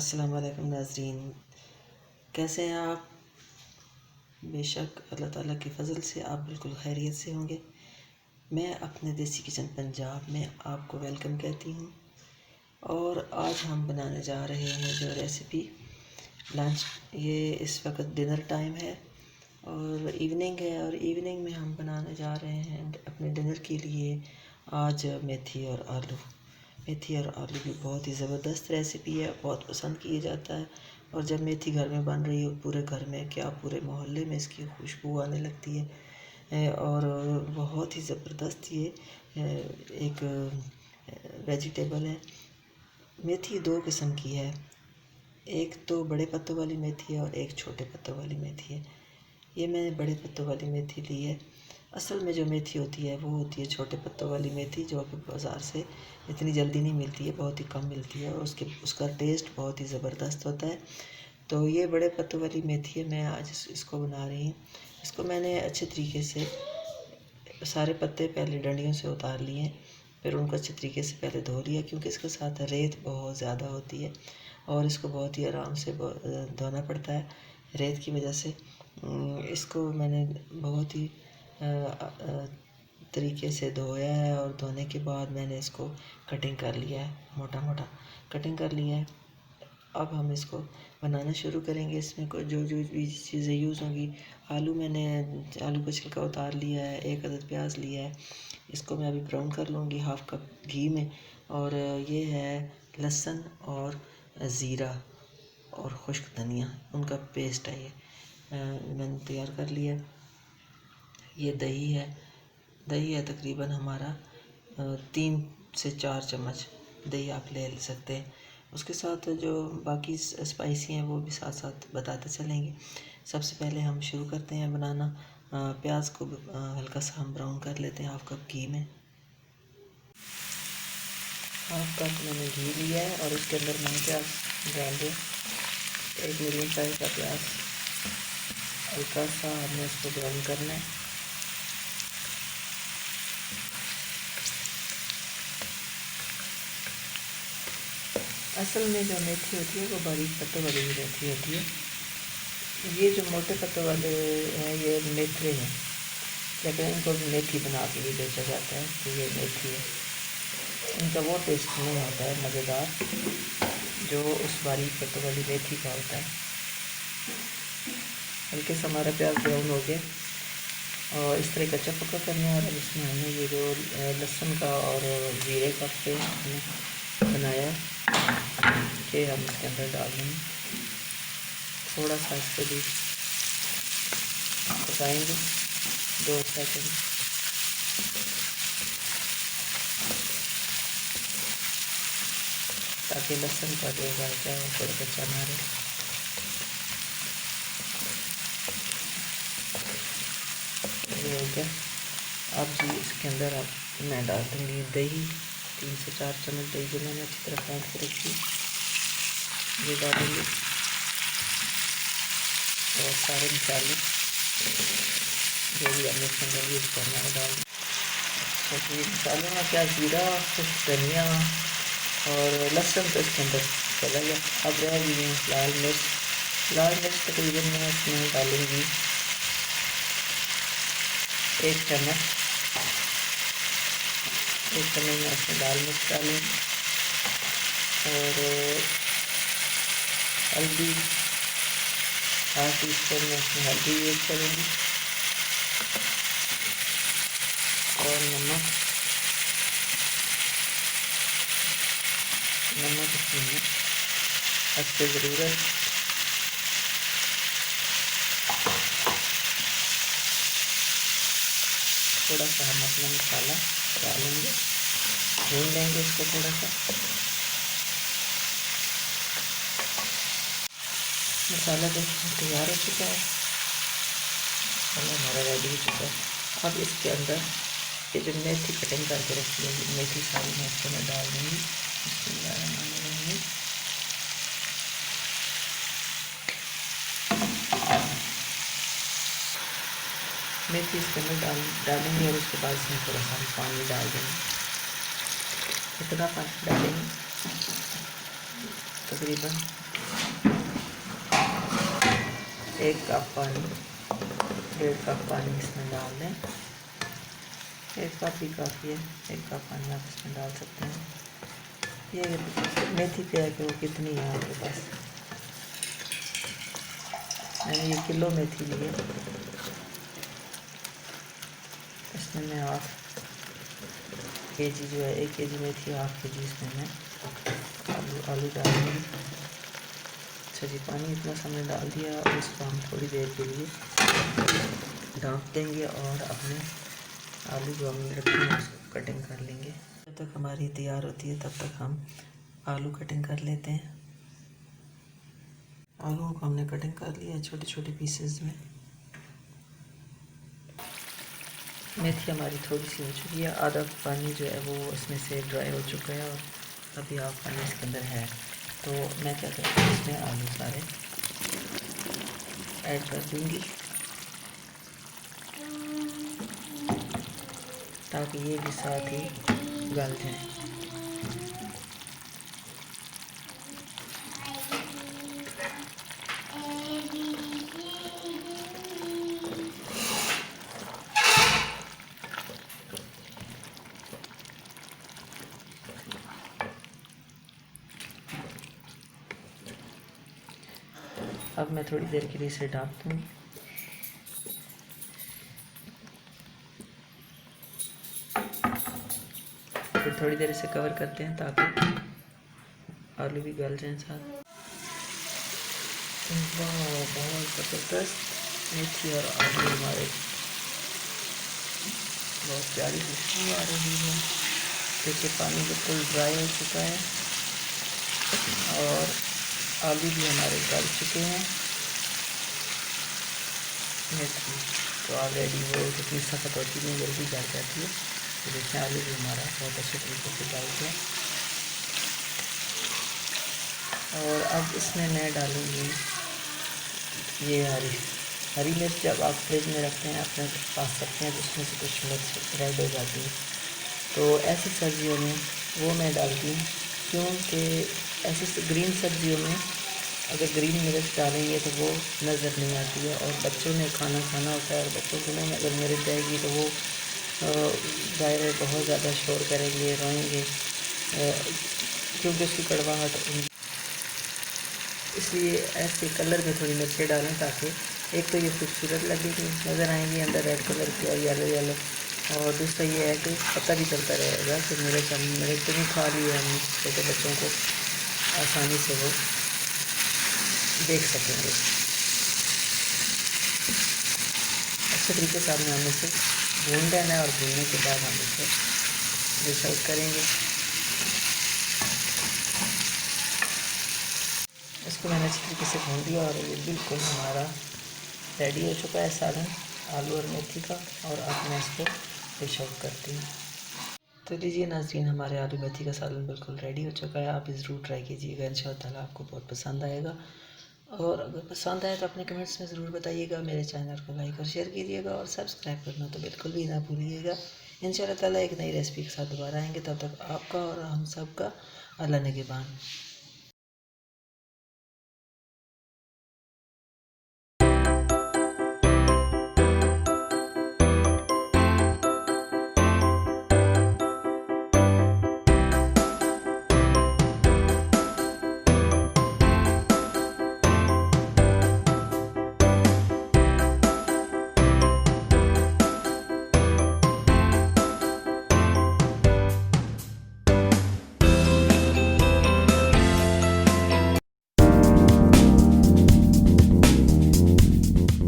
अस्सलाम वालेकुम नाज़रीन, कैसे हैं आप? बेशक अल्लाह ताला के फ़ज़ल से आप बिल्कुल खैरियत से होंगे। मैं अपने देसी किचन पंजाब में आपको वेलकम कहती हूँ और आज हम बनाने जा रहे हैं जो रेसिपी लंच। ये इस वक्त डिनर टाइम है और इवनिंग है और इवनिंग में हम बनाने जा रहे हैं अपने डिनर के लिए आज मेथी और आलू। मेथी और आलू भी बहुत ही ज़बरदस्त रेसिपी है, बहुत पसंद किया जाता है। और जब मेथी घर में बन रही हो पूरे घर में क्या पूरे मोहल्ले में इसकी खुशबू आने लगती है। और बहुत ही ज़बरदस्त ये एक वेजिटेबल है। मेथी दो किस्म की है, एक तो बड़े पत्तों वाली मेथी है और एक छोटे पत्तों वाली मेथी है। ये मैंने बड़े पत्तों वाली मेथी ली है। असल में जो मेथी होती है वो होती है छोटे पत्तों वाली मेथी, जो कि बाज़ार से इतनी जल्दी नहीं मिलती है, बहुत ही कम मिलती है और उसका टेस्ट बहुत ही ज़बरदस्त होता है। तो ये बड़े पत्तों वाली मेथी है, मैं आज इसको बना रही हूँ। इसको मैंने अच्छे तरीके से सारे पत्ते पहले डंडियों से उतार लिए, फिर उनको अच्छे तरीके से पहले धो लिया, क्योंकि इसके साथ रेत बहुत ज़्यादा होती है और इसको बहुत ही आराम से धोना पड़ता है रेत की वजह से। इसको मैंने बहुत ही तरीके से धोया है और धोने के बाद मैंने इसको कटिंग कर लिया है, मोटा मोटा कटिंग कर लिया है। अब हम इसको बनाना शुरू करेंगे। इसमें को जो जो भी चीज़ें यूज़ होंगी, मैंने आलू का छिलका उतार लिया है, एक अदद प्याज लिया है, इसको मैं अभी ब्राउन कर लूँगी हाफ़ कप घी में। और ये है लहसुन और ज़ीरा और खुश्क धनिया, उनका पेस्ट है ये, मैंने तैयार कर लिया। ये दही है तकरीबन हमारा 3 से 4 चम्मच दही आप ले सकते हैं। उसके साथ जो बाकी स्पाइसी हैं वो भी साथ साथ बताते चलेंगे। सबसे पहले हम शुरू करते हैं बनाना। प्याज को हल्का सा हम ब्राउन कर लेते हैं हाफ़ कप घी में। हाफ़ कप मैंने घी लिया है और उसके अंदर मैंने प्याज डाल दिया, एक मीडियम साइज़ का प्याज। हल्का सा हमने इसको ब्राउन करना है। असल में जो मेथी होती है वो बारीक पत्तों वाली मेथी होती है। ये जो मोटे पत्तों वाले हैं ये मेथरे हैं, लेकिन इनको मेथी बना के भी बेचा जाता है, तो ये मेथी है। इनका वो टेस्ट नहीं होता है मज़ेदार जो उस बारीक पत्तों वाली मेथी का होता है। हल्के से हमारा प्याज ब्राउन हो गया और इस तरह कच्चा पक्का करना है। और इसमें हमने ये जो लहसुन का और ज़ीरे का पेस्ट बनाया है ये हम इसके अंदर डाल देंगे। थोड़ा सा इसको भी पकाएंगे 2 सेकंड। ताकि लहसुन का जो जायका है वो थोड़ा कच्चा ना रहे। ये हो गया। अब जी इसके अंदर अब मैं डाल दूँगी दही, 3 से 4 चम्मच दही जो मैंने अच्छी तरह फेंट के रखी, ये डालेंगे। और सारे मसाले जो भी हमने इसके अंदर यूज़ करना है डाल। तो ये मसालों में क्या ज़ीरा, खुश्क धनिया और लहसुन तो इसके अंदर चला गया। अब रह गई है लाल मिर्च तकरीबन मैं इसमें डालूँगी 1 चम्मच। 1 चम्मच मैं इसमें लाल मिर्च डालूँगी। और हल्दी 1/2 टीस्पून में इसमें हल्दी यूज़ करूँगी। और नमक इसमें हद ज़रूरत। थोड़ा सा हम अपना मसाला डालेंगे, भून लेंगे इसको थोड़ा सा। मसाला देखिए तैयार हो चुका है, मसाला हमारा रेडी हो चुका है। अब इसके अंदर ये जो मेथी कटिंग करके रखी है मेथी सारी मैं इसके अंदर डाल दूँगी। मेथी इसके अंदर डालेंगे और उसके बाद इसमें थोड़ा सा पानी डाल देंगे। इतना पानी डालेंगे तकरीबन 1 कप पानी, 1.5 कप पानी इसमें डाल दें। 1 कप ही काफ़ी है, 1 कप पानी आप इसमें डाल सकते हैं। ये मेथी पे है कि वो कितनी है आपके पास। मैंने ये किलो मेथी ली है, इसमें मैं 1/2 केजी जो है 1 केजी मेथी 1/2 केजी इसमें मैं आलू डालूँगी। अच्छा जी, पानी इतना सा हमने डाल दिया। अब इसको हम थोड़ी देर के लिए ढक देंगे और अपने आलू जो हमने रखे हैं उसको कटिंग कर लेंगे। जब तक हमारी तैयार होती है तब तक हम आलू कटिंग कर लेते हैं। आलूओं को हमने कटिंग कर लिया छोटे छोटे पीसेस में। मेथी हमारी थोड़ी सी हो चुकी है, आधा पानी जो है वो इसमें से ड्राई हो चुका है और अभी हाफ पानी इसके अंदर है। तो मैं क्या करती हूँ, इसमें आलू सारे ऐड कर दूँगी ताकि ये भी साथ ही गल जाए। अब मैं थोड़ी देर के लिए इसे ढक दूँगी। फिर थोड़ी देर इसे कवर करते हैं ताकि आलू भी गल जाएं साथ। वाह, बहुत ज़बरदस्त मेथी और आलू हमारे बहुत प्यारी खुशबू आ रही है। देखिए पानी बिल्कुल ड्राई हो चुका है और आलू भी हमारे गल चुके हैं। मेथी तो ऑलरेडी वो जितनी सख्त होती है जल्दी गल जाती है। तो देखिए आलू भी हमारा बहुत अच्छे तरीके से गल गया। और अब इसमें मैं डालूँगी ये हरी मिर्च। जब आप फ्रिज में रखते हैं अपने पास रखते हैं तो उसमें से कुछ मिर्च रेड हो जाती है, तो ऐसी सब्जियों में वो मैं डालती हूँ, क्योंकि ऐसी ग्रीन सब्जियों में अगर ग्रीन मिर्च डालेंगे तो वो नज़र नहीं आती है और बच्चों ने खाना खाना होता है और बच्चों के मुँह में अगर मिर्च जाएगी तो वो ज़ाहिर है बहुत ज़्यादा शोर करेंगे, रोएंगे, क्योंकि उसकी कड़वाहट। इसलिए ऐसे कलर में थोड़ी मिर्चें डालें ताकि एक तो ये खूबसूरत लगेगी, नज़र आएंगी अंदर रेड कलर की और येलो येलो, और दूसरा ये है कि पता भी चलता रहेगा कि मिर्च तो नहीं खा रही है। हम छोटे बच्चों को आसानी से वो देख सकेंगे। अच्छे तरीके से आपने हमें इसे भून लेना है और भूनने के बाद हम इसे डिश आउट करेंगे। इसको मैंने अच्छी तरीके से भून दिया और ये बिल्कुल हमारा रेडी हो चुका है सालन आलू और मेथी का। और अब मैं इसको डिश आउट करती हूँ। तो लीजिए नाज़रीन, हमारे आलू मेथी का सालन बिल्कुल रेडी हो चुका है। आप ज़रूर ट्राई कीजिएगा, इंशाअल्लाह आपको बहुत पसंद आएगा। और अगर पसंद आए तो अपने कमेंट्स में ज़रूर बताइएगा। मेरे चैनल को लाइक और शेयर कीजिएगा और सब्सक्राइब करना तो बिल्कुल भी ना भूलिएगा। इंशाअल्लाह ताला एक नई रेसिपी के साथ दोबारा आएंगे। तब तक आपका और हम सब का अल्लाह निगहबान।